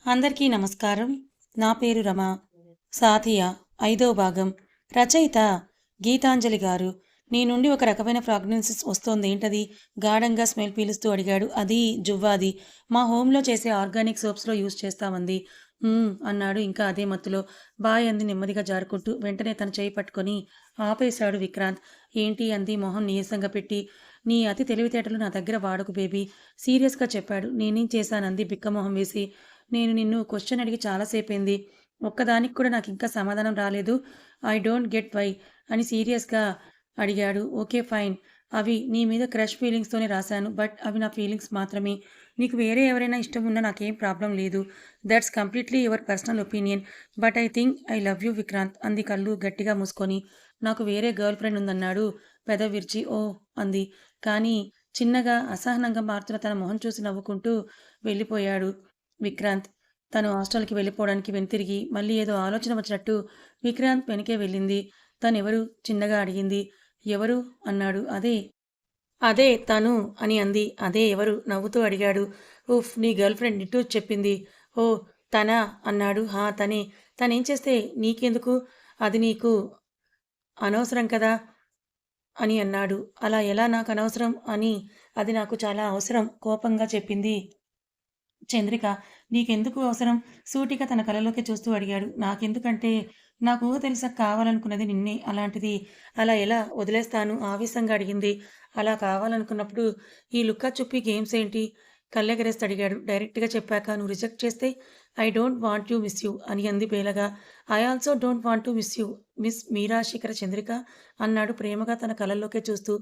అందరికీ నమస్కారం. నా పేరు రమ. సాథియా 5వ భాగం. రచయిత గీతాంజలి గారు. నీ నుండి ఒక రకమైన ఫ్రాగ్రెన్సెస్ వస్తోందేంటది? గాఢంగా స్మెల్ పీలుస్తూ అడిగాడు. అది జువ్వాది. మా హోంలో చేసే ఆర్గానిక్ సోప్స్‌లో యూజ్ చేస్తామంది. అన్నాడు ఇంకా అదే మత్తులో. బాయ్ అంది నెమ్మదిగా జారుకుంటూ. వెంటనే తన చెయ్యి పట్టుకొని ఆపేశాడు విక్రాంత్. ఏంటి అంది మొహం నీరసంగా పెట్టి. నీ అతి తెలివితేటలు నా దగ్గర వాడకు బేబీ. సీరియస్‌గా చెప్పాడు. నేనేం చేశానంది బిక్కమొహం వేసి. నేను నిన్ను క్వశ్చన్ అడిగి చాలాసేపయింది. ఒక్కదానికి కూడా నాకింకా సమాధానం రాలేదు. ఐ డోంట్ గెట్ వై అని సీరియస్‌గా అడిగాడు. Okay fine. అవి నీ మీద క్రష్ ఫీలింగ్స్‌తోనే రాశాను. బట్ అవి నా ఫీలింగ్స్ మాత్రమే. నీకు వేరే ఎవరైనా ఇష్టం ఉన్నా నాకేం ప్రాబ్లం లేదు. That's completely your personal opinion. But I think I love you Vikrant అంది కళ్ళు గట్టిగా మూసుకొని. నాకు వేరే గర్ల్ ఫ్రెండ్ ఉందన్నాడు పెదవి విరిచి. ఓహ్! అంది. కానీ చిన్నగా అసహనంగా మారుతున్న తన మొహం చూసి నవ్వుకుంటూ వెళ్ళిపోయాడు విక్రాంత్. తను హాస్టల్‌కి వెళ్ళిపోవడానికి వెనుతిరిగి మళ్ళీ ఏదో ఆలోచన వచ్చినట్టు విక్రాంత్ వెనకే వెళ్ళింది. తనెవరు? చిన్నగా అడిగింది. ఎవరు? అన్నాడు. అదే తను అని అంది. అదే ఎవరు? నవ్వుతూ అడిగాడు. ఉఫ్! నీ గర్ల్ ఫ్రెండ్ నిట్టూర్చి చెప్పింది. ఓహ్! తనా? అన్నాడు. హా! తనే. తనేం చేస్తే నీకెందుకు? అది నీకు అనవసరం కదా! అని అన్నాడు. అలా ఎలా నాకనవసరం అని అది నాకు చాలా అవసరం కోపంగా చెప్పింది చంద్రిక. నీకెందుకు అవసరం? సూటిగా తన కళ్ళలోకి చూస్తూ అడిగాడు. నాకెందుకంటే నాకు ఊహ తెలిసాక కావాలనుకున్నది నిన్నే. అలాంటిది అలా ఎలా వదిలేస్తాను? ఆవేశంగా అడిగింది. అలా కావాలనుకున్నప్పుడు ఈ లుక్కా చుప్పి గేమ్స్ ఏంటి? కళ్ళెగరేస్తూ అడిగాడు. డైరెక్ట్‌గా చెప్పాక నువ్వు రిజెక్ట్ చేస్తే I don't want you miss you అని అంది బేలగా. I also don't want to miss you miss Meera Shikhara Chandrika అన్నాడు ప్రేమగా తన కళ్ళల్లోకే చూస్తూ.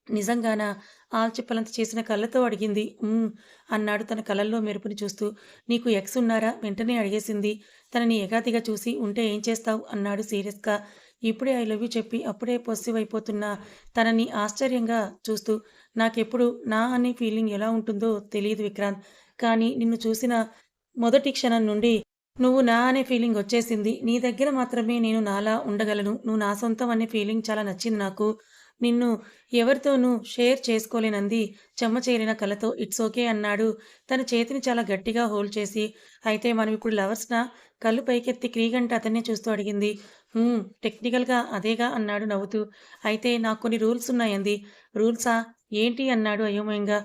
నిజంగానా? ఆల్చిప్పలంత చేసిన కళ్ళతో అడిగింది. అన్నాడు తన కళ్ళల్లో మెరుపుని చూస్తూ. నీకు ఎక్స్ ఉన్నారా? వెంటనే అడిగేసింది. తనని ఎగాదిగా చూసి. ఉంటే ఏం చేస్తావు? అన్నాడు సీరియస్‌గా. ఇప్పుడే ఐ లవ్ యూ చెప్పి అప్పుడే పొసెసివ్ అయిపోతున్న తనని ఆశ్చర్యంగా చూస్తూ. నాకెప్పుడు నా అనే ఫీలింగ్ ఎలా ఉంటుందో తెలీదు విక్రాంత్. కానీ నిన్ను చూసిన మొదటి క్షణం నుండి నువ్వు నా అనే ఫీలింగ్ వచ్చేసింది. నీ దగ్గర మాత్రమే నేను నాలా ఉండగలను. నువ్వు నా సొంతం అనే ఫీలింగ్ చాలా నచ్చింది నాకు. నిన్ను ఎవరితోనూ షేర్ చేసుకోలేనంది చెమ్మచేరిన కళ్ళతో. ఇట్స్ ఓకే అన్నాడు తన చేతిని చాలా గట్టిగా హోల్డ్ చేసి. అయితే మనం ఇప్పుడు లవర్స్‌నా? కళ్ళు పైకెత్తి క్రీగంట అతన్నే చూస్తూ అడిగింది. టెక్నికల్‌గా అదేగా అన్నాడు నవ్వుతూ. అయితే నాకు కొన్ని రూల్స్ ఉన్నాయంది. రూల్సా? ఏంటి? అన్నాడు అయోమయంగా.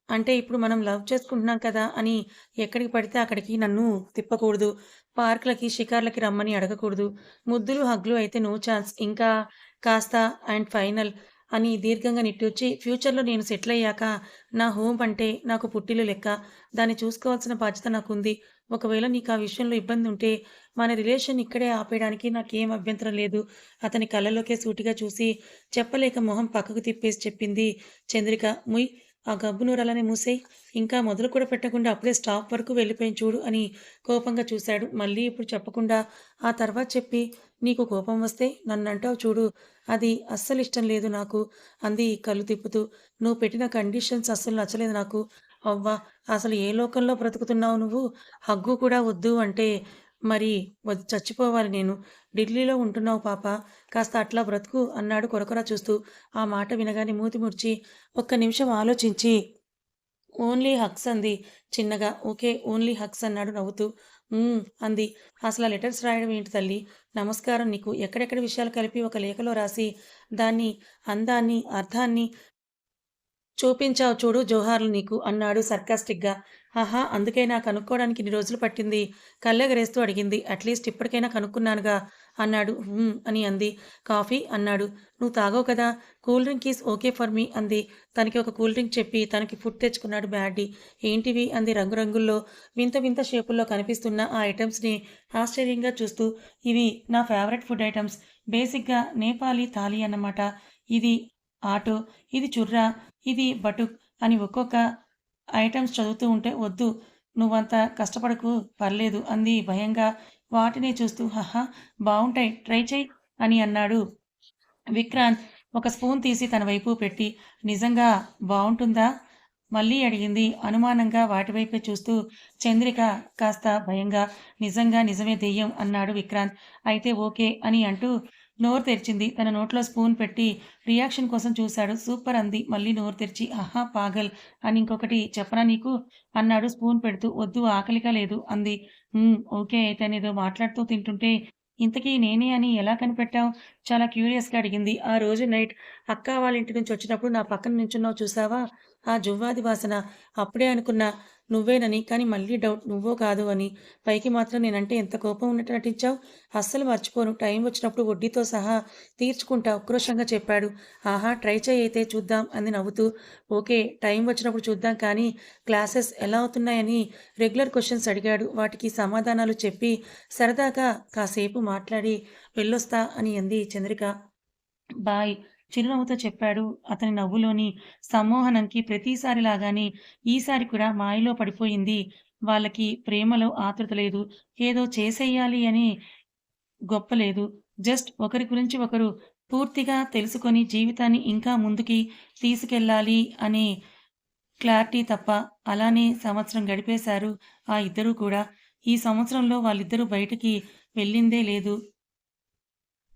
అంటే ఇప్పుడు మనం లవ్ చేసుకుంటున్నాం కదా అని ఎక్కడికి పడితే అక్కడికి నన్ను తిప్పకూడదు. పార్కులకి, షికార్లకి రమ్మని అడగకూడదు. ముద్దులు, హగ్గులు అయితే నో ఛాన్స్. ఇంకా కాస్త అండ్ ఫైనల్ అని దీర్ఘంగా నిట్టూర్చి, ఫ్యూచర్‌లో నేను సెటిల్ అయ్యాక నా హోమ్ అంటే నాకు పుట్టిల్లు లెక్క. దాన్ని చూసుకోవాల్సిన బాధ్యత నాకుంది. ఒకవేళ నీకు ఆ విషయంలో ఇబ్బంది ఉంటే మన రిలేషన్ ఇక్కడే ఆపేయడానికి నాకేం అభ్యంతరం లేదు. అతని కళ్ళలోకే సూటిగా చూసి చెప్పలేక మొహం పక్కకు తిప్పేసి చెప్పింది చంద్రిక. ముయ్ ఆ గబ్బు నోరు మూసేయ్. ఇంకా మొదలు కూడా పెట్టకుండా అప్పుడే స్టాప్ వరకు వెళ్ళిపోయింది చూడు అని కోపంగా చూశాడు. మళ్ళీ ఇప్పుడు చెప్పకుండా ఆ తర్వాత చెప్పి నీకు కోపం వస్తే నన్నంటావు చూడు. అది అస్సలిష్టం లేదు నాకు అంది కళ్ళు తిప్పుతూ. నువ్వు పెట్టిన కండిషన్స్ అస్సలు నచ్చలేదు నాకు. అవ్వా! అసలు ఏ లోకంలో బ్రతుకుతున్నావు నువ్వు? హగ్గు కూడా వద్దు అంటే మరి చచ్చిపోవాలి నేను. ఢిల్లీలో ఉంటున్నావు పాప. కాస్త అట్లా బ్రతుకు అన్నాడు కొరకొరా చూస్తూ. ఆ మాట వినగానే మూతి ముడిచి ఒక్క నిమిషం ఆలోచించి ఓన్లీ హగ్స్ అంది చిన్నగా. ఓకే. ఓన్లీ హగ్స్ అన్నాడు నవ్వుతూ. అంది. అసలా లెటర్స్ రాయడం ఏంటి తల్లీ? నమస్కారం నీకు. ఎక్కడెక్కడ విషయాలు కలిపి ఒక లేఖలో రాసి దాన్ని అందాన్ని, అర్థాన్ని చూపించావు చూడు జోహార్లు నీకు అన్నాడు సర్కాస్టిక్‌గా. ఆహా! అందుకేనా కనుక్కోడానికి ఇన్ని రోజులు పట్టింది? కళ్ళెగరేస్తూ అడిగింది. అట్‌లీస్ట్ ఇప్పటికైనా కనుక్కున్నానుగా అన్నాడు. అని అంది. కాఫీ? అన్నాడు. నువ్వు తాగవు కదా! Cool drink is okay for me అంది. తనకి ఒక కూల్ డ్రింక్ చెప్పి తనకి ఫుడ్ తెచ్చుకున్నాడు బ్యాడీ. ఏంటివి? అంది రంగురంగుల్లో వింత వింత షేపుల్లో కనిపిస్తున్న ఆ ఐటెమ్స్‌ని ఆశ్చర్యంగా చూస్తూ. ఇవి నా ఫేవరెట్ ఫుడ్ ఐటెమ్స్. బేసిక్‌గా నేపాలీ థాలీ అన్నమాట. ఇది ఆటో, ఇది చుర్రా, ఇది బటుక్ అని ఒక్కొక్క ఐటెమ్స్ చదువుతూ ఉంటే వద్దు నువ్వంత కష్టపడకు పర్లేదు అంది భయంగా వాటినే చూస్తూ. హహ! బావుంటాయి ట్రై చెయ్ అని అన్నాడు విక్రాంత్ ఒక స్పూన్ తీసి తన వైపు పెట్టి. నిజంగా బావుంటుందా? మళ్ళీ అడిగింది అనుమానంగా వాటి వైపే చూస్తూ. చంద్రిక కాస్త భయంగా. నిజంగా నిజమే దెయ్యం అన్నాడు విక్రాంత్. అయితే ఓకే అని అంటూ నోరు తెరిచింది. తన నోట్లో స్పూన్ పెట్టి రియాక్షన్ కోసం చూశాడు. సూపర్ అంది. మళ్ళీ నోరు తెరిచి ఆహా! పాగల్ అని ఇంకొకటి చెప్పనా నీకు? అన్నాడు స్పూన్ పెడుతూ. వద్దు ఆకలిగా లేదు అంది. ఓకే అయితే అనేదో మాట్లాడుతూ తింటుంటే ఇంతకీ నేనే అని ఎలా కనిపెట్టావు? చాలా క్యూరియస్‌గా అడిగింది. ఆ రోజు నైట్ అక్క వాళ్ళ ఇంటి నుంచి వచ్చేటప్పుడు నా పక్కన నించున్నావు చూసావా? ఆ జువ్వాది వాసన అప్పుడే అనుకున్నా నువ్వేనని. కానీ మళ్ళీ డౌట్ నువ్వో కాదో అని. పైకి మాత్రం నేనంటే ఎంత కోపం ఉన్నట్టు నటించావు? అస్సలు మర్చిపోను. టైం వచ్చినప్పుడు వడ్డీతో సహా తీర్చుకుంటా ఉక్రోషంగా చెప్పాడు. ఆహా! ట్రై చెయ్యి అయితే చూద్దాం అంది నవ్వుతూ. ఓకే. టైం వచ్చినప్పుడు చూద్దాం కానీ క్లాసెస్ ఎలా అవుతున్నాయని రెగ్యులర్ క్వెషన్స్ అడిగాడు. వాటికి సమాధానాలు చెప్పి సరదాగా కాసేపు మాట్లాడి వెళ్ళొస్తా అని అంది చంద్రిక. బాయ్ చిరునవ్వుతో చెప్పాడు. అతని నవ్వులోని సమ్మోహనంకి ప్రతిసారిలాగానే ఈసారి కూడా మాయలో పడిపోయింది. వాళ్ళకి ప్రేమలో ఆతృత లేదు. ఏదో చేసెయ్యాలి అని గొప్ప లేదు. జస్ట్ ఒకరి గురించి ఒకరు పూర్తిగా తెలుసుకొని జీవితాన్ని ఇంకా ముందుకి తీసుకెళ్ళాలి అనే క్లారిటీ తప్ప. అలానే సంవత్సరం గడిపేశారు ఆ ఇద్దరూ కూడా. ఈ సంవత్సరంలో వాళ్ళిద్దరూ బయటికి వెళ్ళిందే లేదు.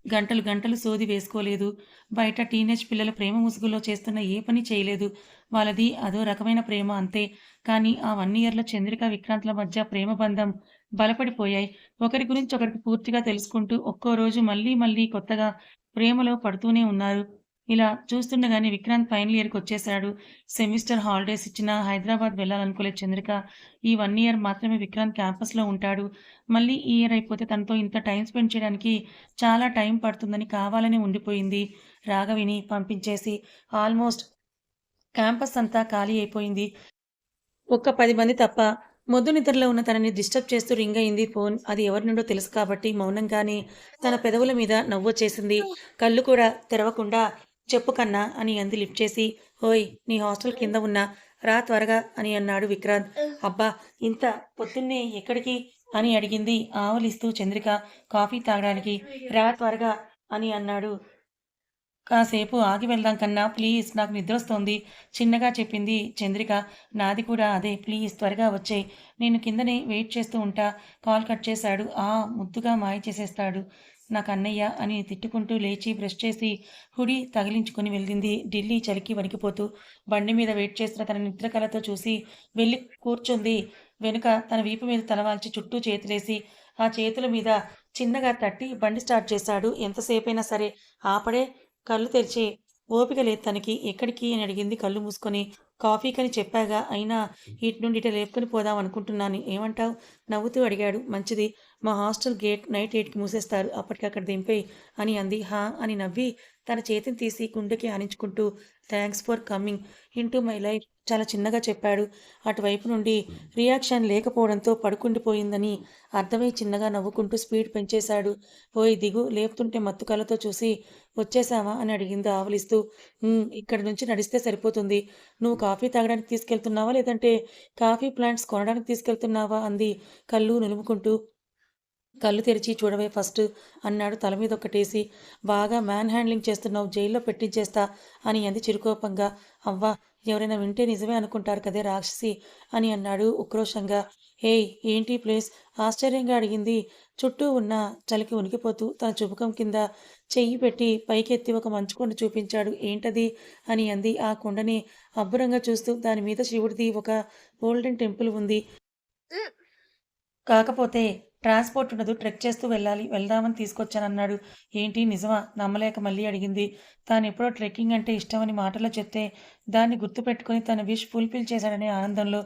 గంటలు గంటలు సోది వేసుకోలేదు. బయట టీనేజ్ పిల్లల ప్రేమ ముసుగులో చేస్తున్న ఏ పని చేయలేదు. వాళ్ళది అదో రకమైన ప్రేమ అంతే. కానీ ఆ 1 ఇయర్‌లో చంద్రిక, విక్రాంత్‌ల మధ్య ప్రేమ బంధం బలపడిపోయాయి. ఒకరి గురించి ఒకరికి పూర్తిగా తెలుసుకుంటూ ఒక్కో రోజు మళ్ళీ మళ్ళీ కొత్తగా ప్రేమలో పడుతూనే ఉన్నారు. ఇలా చూస్తుండగానే విక్రాంత్ ఫైనల్ ఇయర్‌కొచ్చేశాడు. సెమిస్టర్ హాలిడేస్ ఇచ్చినా హైదరాబాద్ వెళ్ళాలనుకోలేదు చంద్రిక. ఈ 1 ఇయర్ మాత్రమే విక్రాంత్ క్యాంపస్‌లో ఉంటాడు. మళ్ళీ ఈ ఇయర్ అయిపోతే తనతో ఇంత టైమ్ స్పెండ్ చేయడానికి చాలా టైం పడుతుందని కావాలనే ఉండిపోయింది. రాఘవిని పంపించేసి ఆల్మోస్ట్ క్యాంపస్ అంతా ఖాళీ అయిపోయింది. ఒక్క 10 మంది తప్ప. మొద్దు నిద్రలో ఉన్న తనని డిస్టర్బ్ చేస్తూ రింగ్ అయింది ఫోన్. అది ఎవరి నుండో తెలుసు కాబట్టి మౌనంగానే తన పెదవుల మీద నవ్వొచ్చేసింది. కళ్ళు కూడా తెరవకుండా చెప్పు కన్నా అని అంది లిఫ్ట్ చేసి. ఓయ్! నీ హాస్టల్ కింద ఉన్నా. రా త్వరగా అని అన్నాడు విక్రాంత్. అబ్బా! ఇంత పొద్దున్నే ఎక్కడికి? అని అడిగింది ఆవలిస్తూ చంద్రిక కాఫీ తాగడానికి. రా త్వరగా అని అన్నాడు. కాసేపు ఆగి వెళ్దాం కన్నా ప్లీజ్ నాకు నిద్రొస్తోంది చిన్నగా చెప్పింది చంద్రిక. నాది కూడా అదే ప్లీజ్ త్వరగా వచ్చేయ్. నేను కిందనే వెయిట్ చేస్తూ ఉంటా. కాల్ కట్ చేశాడు. ముద్దుగా మాయ చేసేస్తాడు నాకన్నయ్య అని తిట్టుకుంటూ లేచి బ్రష్ చేసి హుడీ తగిలించుకుని వెళ్ళింది. ఢిల్లీ చలికి వణికిపోతూ బండి మీద వెయిట్ చేస్తున్న తన నిద్ర కళతో చూసి వెళ్ళి కూర్చుంది. వెనుక తన వీపు మీద తలవాల్చి చుట్టూ చేతులేసి ఆ చేతుల మీద చిన్నగా తట్టి బండి స్టార్ట్ చేశాడు. ఎంతసేపైనా సరే ఆపడే. కళ్ళు తెరిచి ఓపిక లేదు తనకి. ఎక్కడికి అని అడిగింది కళ్ళు మూసుకొని. కాఫీకని చెప్పాగా. అయినా ఇటు నుండి ఇటు లేపుకొని పోదాం అనుకుంటున్నాను. ఏమంటావ్? నవ్వుతూ అడిగాడు. మంచిది. మా హాస్టల్ గేట్ నైట్ 8కి మూసేస్తారు. అప్పటికక్కడ దింపేయ్ అని అంది. హా! అని నవ్వి తన చేతిని తీసి గుండెకి ఆనించుకుంటూ thanks for coming into my life చాలా చిన్నగా చెప్పాడు. అటువైపు నుండి రియాక్షన్ లేకపోవడంతో పడుకుండిపోయిందని అర్థమై చిన్నగా నవ్వుకుంటూ స్పీడ్ పెంచేశాడు. ఓయ్ దిగు లేపుతుంటే మత్తు కళ్ళతో చూసి వచ్చేశావా అని అడిగింది ఆవలిస్తూ. ఇక్కడి నుంచి నడిస్తే సరిపోతుంది. నువ్వు కాఫీ తాగడానికి తీసుకెళ్తున్నావా? లేదంటే కాఫీ ప్లాంట్స్ కొనడానికి తీసుకెళ్తున్నావా? అంది కళ్ళు నులుముకుంటూ. కళ్ళు తెరిచి చూడవే ఫస్ట్ అన్నాడు తల మీద ఒక్కటేసి. బాగా మ్యాన్ హ్యాండ్లింగ్ చేస్తున్నావు జైల్లో పెట్టించేస్తా అని అంది చిరుకోపంగా. అవ్వా! ఎవరైనా వింటే నిజమే అనుకుంటారు కదే రాక్షసి అని అన్నాడు ఉక్రోషంగా. ఏయ్! ఏంటి ప్లేస్? ఆశ్చర్యంగా అడిగింది. చుట్టూ ఉన్న చలికి ఉనికిపోతూ తన చుబుకం కింద చెయ్యి పెట్టి పైకెత్తి ఒక మంచు కొండ చూపించాడు. ఏంటది? అని అంది ఆ కొండని అబ్బురంగా చూస్తూ. దాని మీద శివుడిది ఒక గోల్డెన్ టెంపుల్ ఉంది. కాకపోతే ట్రాన్స్‌పోర్ట్ ఉండదు. ట్రెక్ చేస్తూ వెళ్ళాలి. వెళ్దామని తీసుకొచ్చానన్నాడు. ఏంటి నిజమా? నమ్మలేక మళ్ళీ అడిగింది. తానెప్పుడో ట్రెక్కింగ్ అంటే ఇష్టమని మాటల్లో చెప్తే దాన్ని గుర్తుపెట్టుకొని తన విష్ ఫుల్‌ఫిల్ చేశాడనే ఆనందంలో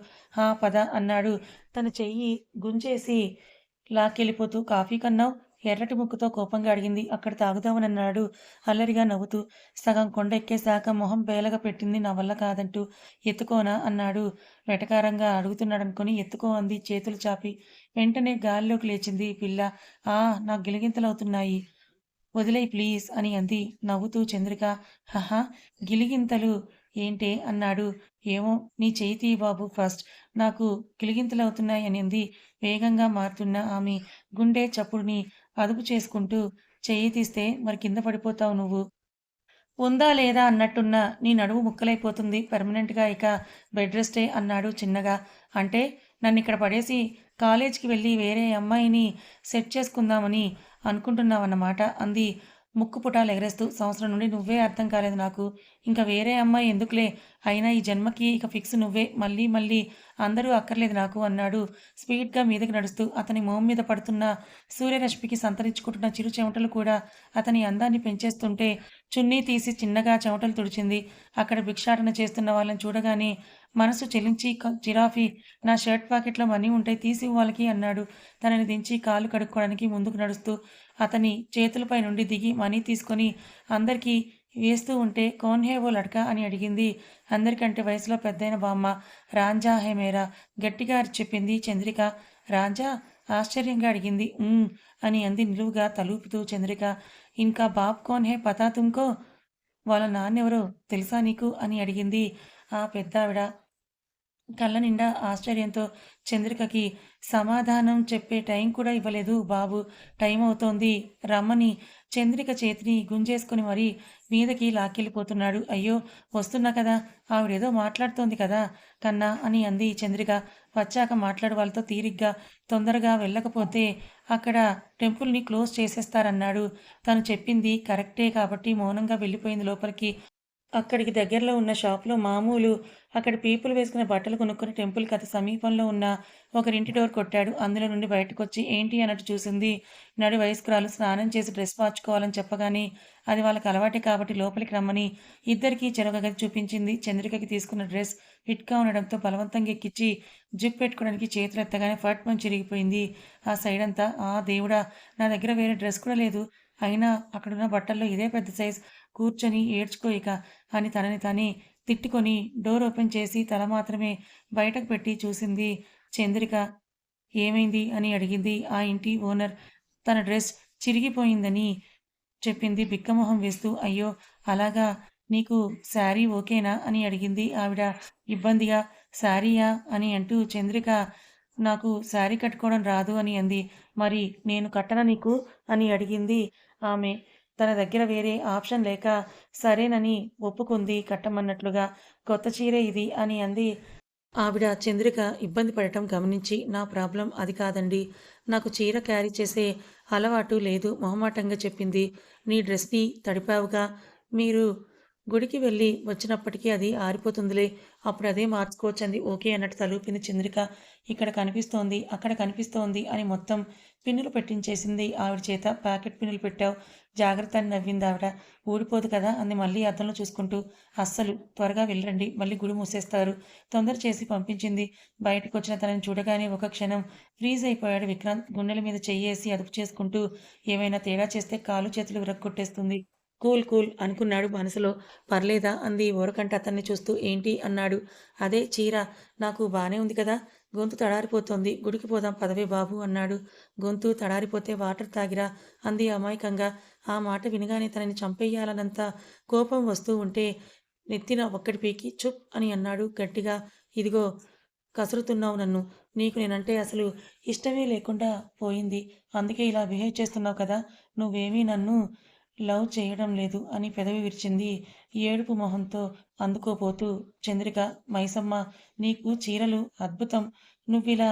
పద అన్నాడు. తన చెయ్యి గుంజేసి లాక్కెళ్ళిపోతూ. కాఫీ కన్నావ్? ఎర్రటి ముక్కుతో కోపంగా అడిగింది. అక్కడ తాగుదామనన్నాడు అల్లరిగా నవ్వుతూ. సగం కొండ ఎక్కేశాక మొహం బేలగా పెట్టింది నా వల్ల కాదంటూ. ఎత్తుకోనా? అన్నాడు వెటకారంగా అడుగుతున్నాడనుకుని. ఎత్తుకో అంది చేతులు చాపి. వెంటనే గాలిలోకి లేచింది పిల్ల. ఆ! నాకు గిలిగింతలవుతున్నాయి. వదిలేయ్ ప్లీజ్ అని అంది నవ్వుతూ చంద్రిక. హహ! గిలిగింతలు ఏంటే? అన్నాడు. ఏమో నీ చెయ్యి తీయి బాబు ఫస్ట్. నాకు గిలిగింతలవుతున్నాయి అనింది వేగంగా మారుతున్న ఆమె గుండె చప్పుడుని అదుపు చేసుకుంటూ. చెయ్యి తీస్తే మరి కింద పడిపోతావు నువ్వు. ఉందా లేదా అన్నట్టున్న నీ నడుము ముక్కలైపోతుంది పెర్మనెంట్‌గా ఇక బెడ్ రెస్టే అన్నాడు చిన్నగా. అంటే నన్నిక్కడ పడేసి కాలేజీకి వెళ్ళి వేరే అమ్మాయిని సెట్ చేసుకుందామని అనుకుంటున్నావన్నమాట అంది ముక్కు పుటాలు ఎగరేస్తూ, సంవత్సరం నుండి నువ్వే అర్థం కాలేదు నాకు. ఇంక వేరే అమ్మాయి ఎందుకులే. అయినా ఈ జన్మకి ఇక ఫిక్స్ నువ్వే. మళ్ళీ మళ్ళీ అందరూ అక్కర్లేదు నాకు అన్నాడు స్పీడ్‌గా మీదకి నడుస్తూ. అతని మొహం మీద పడుతున్న సూర్యరశ్మికి సంతరించుకుంటున్న చిరు చెమటలు కూడా అతని అందాన్ని పెంచేస్తుంటే చున్నీ తీసి చిన్నగా చెమటలు తుడిచింది. అక్కడ భిక్షాటన చేస్తున్న వాళ్ళని చూడగానే మనసు చెలించి జిరాఫీ, నా షర్ట్ పాకెట్‌లో మనీ ఉంటే తీసివ్వు వాళ్ళకి అన్నాడు. తనని దించి కాళ్ళు కడుక్కోవడానికి ముందుకు నడుస్తూ అతని చేతులపై నుండి దిగి మనీ తీసుకొని అందరికీ వేస్తూ ఉంటే కౌన్ హే వో లడ్కా అని అడిగింది. అందరికంటే వయసులో పెద్దయిన బామ్మ. రాంజా హే మేరా గట్టిగా అరిచి చెప్పింది చంద్రిక. రాంజా ఆశ్చర్యంగా అడిగింది. అని అంది నిలువుగా తలూపుతూ చంద్రిక. ఇంకా బాబ్ కౌన్ హే పతా తుమ్కో? వాళ్ళ నాన్నెవరో తెలుసా నీకు అని అడిగింది ఆ పెద్దావిడ. కళ్ళ నిండా ఆశ్చర్యంతో చంద్రికకి సమాధానం చెప్పే టైం కూడా ఇవ్వలేదు బాబు. టైం అవుతోంది రమ్మని చంద్రిక చేతిని గుంజేసుకుని మరీ మీదకి లాక్కెళ్ళిపోతున్నాడు. అయ్యో వస్తున్నా కదా, ఆవిడేదో మాట్లాడుతోంది కదా కన్నా అని అంది చంద్రిక. వచ్చాక మాట్లాడు వాళ్ళతో తీరిగ్గా. తొందరగా వెళ్ళకపోతే అక్కడ టెంపుల్ని క్లోజ్ చేసేస్తారన్నాడు. తను చెప్పింది కరెక్టే కాబట్టి మౌనంగా వెళ్ళిపోయింది లోపలికి. అక్కడికి దగ్గరలో ఉన్న షాప్‌లో మామూలు అక్కడ పీపులు వేసుకున్న బట్టలు కొనుక్కొని టెంపుల్‌కి అతి సమీపంలో ఉన్న ఒకరింటి డోర్ కొట్టాడు. అందులో నుండి బయటకొచ్చి ఏంటి అన్నట్టు చూసింది. నడి వయస్కురాలు స్నానం చేసి డ్రెస్ మార్చుకోవాలని చెప్పగానే అది వాళ్ళకి అలవాటే కాబట్టి లోపలికి రమ్మని ఇద్దరికీ చెరొక గది చూపించింది. చంద్రికకి తీసుకున్న డ్రెస్ ఫిట్‌గా ఉండడంతో బలవంతంగా ఎక్కించి జిప్ పెట్టుకోవడానికి చేతులెత్తగానే ఫట్‌మని చిరిగిపోయింది. ఆ సైడంతా. ఆ దేవుడా! నా దగ్గర వేరే డ్రెస్ కూడా లేదు. అయినా అక్కడున్న బట్టల్లో ఇదే పెద్ద సైజ్. కూర్చొని ఏడ్చుకో ఇక అని తనని తానే తిట్టుకొని డోర్ ఓపెన్ చేసి తల మాత్రమే బయటకు పెట్టి చూసింది చంద్రిక. ఏమైంది అని అడిగింది ఆ ఇంటి ఓనర్. తన డ్రెస్ చిరిగిపోయిందని చెప్పింది బిక్కమొహం వేస్తూ. అయ్యో అలాగా, నీకు శారీ ఓకేనా అని అడిగింది ఆవిడ ఇబ్బందిగా. శారీయా అని అంటూ చంద్రిక నాకు శారీ కట్టుకోవడం రాదు అని అంది. మరి నేను కట్టనా నీకు అని అడిగింది ఆమె. తన దగ్గర వేరే ఆప్షన్ లేక సరేనని ఒప్పుకుంది కట్టమన్నట్లుగా. కొత్త చీరే ఇది అని అంది ఆవిడ. చంద్రిక ఇబ్బంది పడటం గమనించి నా ప్రాబ్లం అది కాదండి. నాకు చీర క్యారీ చేసే అలవాటు లేదు మొహమాటంగా చెప్పింది. నీ డ్రెస్‌ని తడిపావుగా, మీరు గుడికి వెళ్ళి వచ్చినప్పటికి అది ఆరిపోతుందిలే. అప్పుడు అదే మార్చుకోవచ్చంది. ఓకే అన్నట్టు తలూపింది చంద్రిక. ఇక్కడ కనిపిస్తోంది, అక్కడ కనిపిస్తోంది అని మొత్తం పిన్నులు పెట్టించేసింది ఆవిడ చేత. ప్యాకెట్ పిన్నులు పెట్టావు. జాగ్రత్త అని నవ్విందావిడ. ఊడిపోదు కదా అంది మళ్ళీ అద్దంలో చూసుకుంటూ. అస్సలు. త్వరగా వెళ్ళండి మళ్ళీ గుడి మూసేస్తారు. తొందర చేసి పంపించింది. బయటకొచ్చిన తనని చూడగానే ఒక క్షణం ఫ్రీజ్ అయిపోయాడు విక్రాంత్. గుండెల మీద చెయ్యేసి అదుపు చేసుకుంటూ ఏమైనా తేడా చేస్తే కాళ్ళు చేతులు విరగ్గొట్టేస్తుంది. కూల్ కూల్ అనుకున్నాడు మనసులో. పర్లేదా అంది ఊరకంట అతన్ని చూస్తూ. ఏంటి అన్నాడు. అదే చీర. నాకు బానే ఉంది కదా. గొంతు తడారిపోతోంది. గుడికి పోదాం పదవే బాబు అన్నాడు. గొంతు తడారిపోతే వాటర్ తాగిరా అంది అమాయకంగా. ఆ మాట వినగానే తనని చంపెయ్యాలన్నంత కోపం వస్తూ ఉంటే నెత్తిన ఒక్కటి పీకి చుప్ అని అన్నాడు గట్టిగా. ఇదిగో కసురుతున్నావు నన్ను. నీకు నేనంటే అసలు ఇష్టమే లేకుండా పోయింది. అందుకే ఇలా బిహేవ్ చేస్తున్నావు కదా. నువ్వేమీ నన్ను లవ్ చేయడం లేదు అని పెదవి విరిచింది ఏడుపు మొహంతో అందుకోపోతూ చంద్రిక. మైసమ్మ, నీకు చీరలు అద్భుతం. నువ్విలా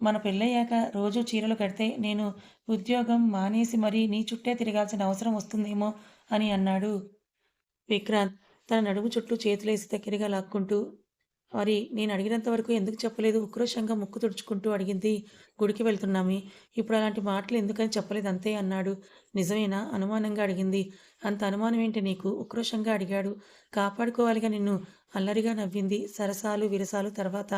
మన పెళ్ళయ్యాక రోజూ చీరలు కడితే నేను ఉద్యోగం మానేసి మరీ నీ చుట్టే తిరగాల్సిన అవసరం వస్తుందేమో అని అన్నాడు విక్రాంత్ తన నడుము చుట్టూ చేతులేసి దగ్గరగా లాక్కుంటూ. మరి నేను అడిగినంత వరకు ఎందుకు చెప్పలేదు? ఉక్రోషంగా ముక్కు తుడుచుకుంటూ అడిగింది. గుడికి వెళ్తున్నామే. ఇప్పుడు అలాంటి మాటలు ఎందుకని చెప్పలేదు అంతే అన్నాడు. నిజమేనా? అనుమానంగా అడిగింది. అంత అనుమానం ఏంటి నీకు? ఉక్రోషంగా అడిగాడు. కాపాడుకోవాలిగా నిన్ను. అల్లరిగా నవ్వింది. సరసాలు విరసాలు తర్వాత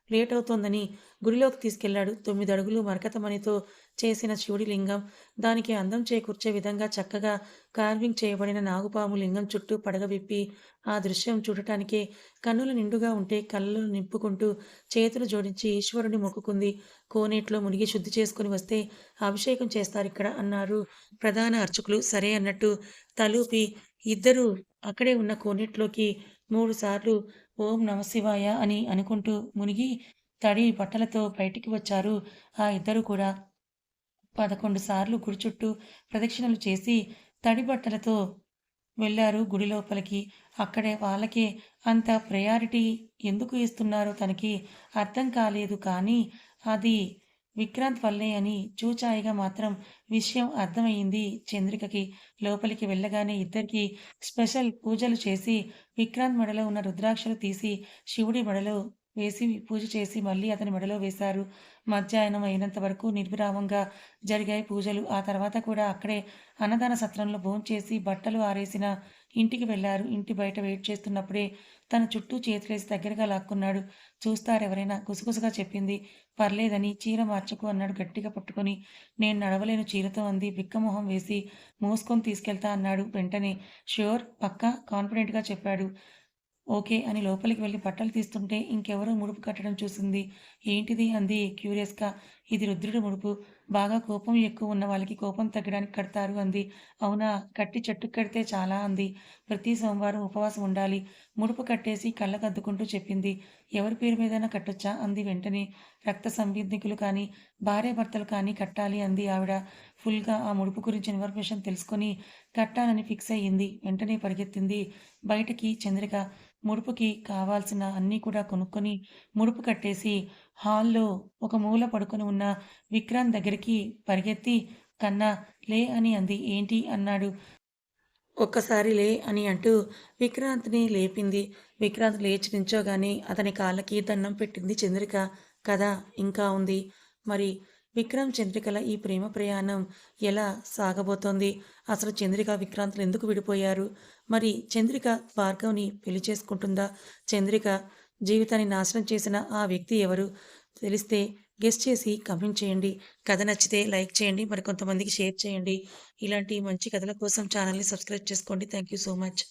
లేట్ అవుతోందని గుడిలోకి తీసుకెళ్లాడు. 9 అడుగులు మరకతమణితో చేసిన శివుడి లింగం. దానికి అందం చేకూర్చే విధంగా చక్కగా కార్వింగ్ చేయబడిన నాగుపాము లింగం చుట్టూ పడగ విప్పి ఆ దృశ్యం చూడటానికే కన్నులు నిండుగా ఉంటే కళ్ళను నింపుకుంటూ చేతులు జోడించి ఈశ్వరుని మొక్కుకుంది. కోనేట్లో మునిగి శుద్ధి చేసుకుని వస్తే అభిషేకం చేస్తారిక్కడ అన్నారు ప్రధాన అర్చకులు. సరే అన్నట్టు తలూపి ఇద్దరూ అక్కడే ఉన్న కోనేట్లోకి 3 సార్లు ఓం నమశివాయ అని అనుకుంటూ మునిగి తడి బట్టలతో బయటికి వచ్చారు ఆ ఇద్దరు కూడా. 11 సార్లు గుడి చుట్టూ ప్రదక్షిణలు చేసి తడి బట్టలతో వెళ్లారు గుడి లోపలికి. అక్కడే వాళ్ళకే అంత ప్రయారిటీ ఎందుకు ఇస్తున్నారో తనకి అర్థం కాలేదు కానీ అది విక్రాంత్ వల్లే అని చూచాయిగా మాత్రం విషయం అర్థమయ్యింది చంద్రికకి. లోపలికి వెళ్ళగానే ఇద్దరికీ స్పెషల్ పూజలు చేసి, విక్రాంత్ మెడలో ఉన్న రుద్రాక్షలు తీసి శివుడి మెడలో వేసి పూజ చేసి మళ్ళీ అతని మెడలో వేశారు. మధ్యాహ్నం అయినంత వరకు నిర్విరామంగా జరిగాయి పూజలు. ఆ తర్వాత కూడా అక్కడే అన్నదాన సత్రంలో భోంచేసి బట్టలు ఆరేసిన ఇంటికి వెళ్లారు. ఇంటి బయట వెయిట్ చేస్తున్నప్పుడే తన చుట్టూ చేతులేసి దగ్గరగా లాక్కున్నాడు. చూస్తారెవరైనా గుసగుసగా చెప్పింది. పర్లేదని చీర మార్చకు అన్నాడు గట్టిగా పట్టుకొని. నేను నడవలేను చీరతో అంది బిక్కమొహం వేసి. మోసుకొని తీసుకెళ్తా అన్నాడు వెంటనే. ష్యూర్? పక్కా? కాన్ఫిడెంట్‌గా చెప్పాడు. ఓకే అని లోపలికి వెళ్లి బట్టలు తీస్తుంటే ఇంకెవరో ముడుపు కట్టడం చూసింది. ఏంటిది? అంది క్యూరియస్‌గా. ఇది రుద్రుడి ముడుపు. బాగా కోపం ఎక్కువ ఉన్న వాళ్ళకి కోపం తగ్గడానికి కడతారు అంది. అవునా? కట్టి చెట్టుకు కడితే చాలా అంది. ప్రతి సోమవారం ఉపవాసం ఉండాలి. ముడుపు కట్టేసి కళ్ళకద్దుకుంటూ చెప్పింది. ఎవరి పేరు మీదైనా కట్టొచ్చా? అంది వెంటనే. రక్త సంబంధికులు కానీ, భార్యాభర్తలు కానీ కట్టాలి అంది ఆవిడ. ఫుల్‌గా ఆ ముడుపు గురించి ఇన్ఫర్మేషన్ తెలుసుకొని కట్టాలని ఫిక్స్ అయ్యింది. వెంటనే పరిగెత్తింది బయటికి చంద్రిక. ముడుపుకి కావాల్సిన అన్నీ కూడా కొనుక్కొని, ముడుపు కట్టేసి, హాల్‌లో ఒక మూల పడుకొని ఉన్న విక్రాంత్ దగ్గరికి పరిగెత్తి, కన్నా లే అని అంది. ఏంటి? అన్నాడు. ఒక్కసారి లే అని అంటూ విక్రాంత్‌ని లేపింది. విక్రాంత్ లేచి నించోగానే అతని కాళ్ళకి దండం పెట్టింది చంద్రిక. కథ ఇంకా ఉంది. మరి విక్రమ్, చంద్రికల ఈ ప్రేమ ప్రయాణం ఎలా సాగబోతోంది? అసలు చంద్రిక, విక్రాంత్‌లు ఎందుకు విడిపోయారు? మరి చంద్రిక భార్గవ్‌ని పెళ్లి చేసుకుంటుందా? చంద్రిక జీవితాన్ని నాశనం చేసిన ఆ వ్యక్తి ఎవరు? తెలిస్తే గెస్ చేసి కామెంట్ చేయండి. కథ నచ్చితే లైక్ చేయండి. మరికొంతమందికి షేర్ చేయండి. ఇలాంటి మంచి కథల కోసం ఛానల్‌ని సబ్స్క్రైబ్ చేసుకోండి. Thank you so much.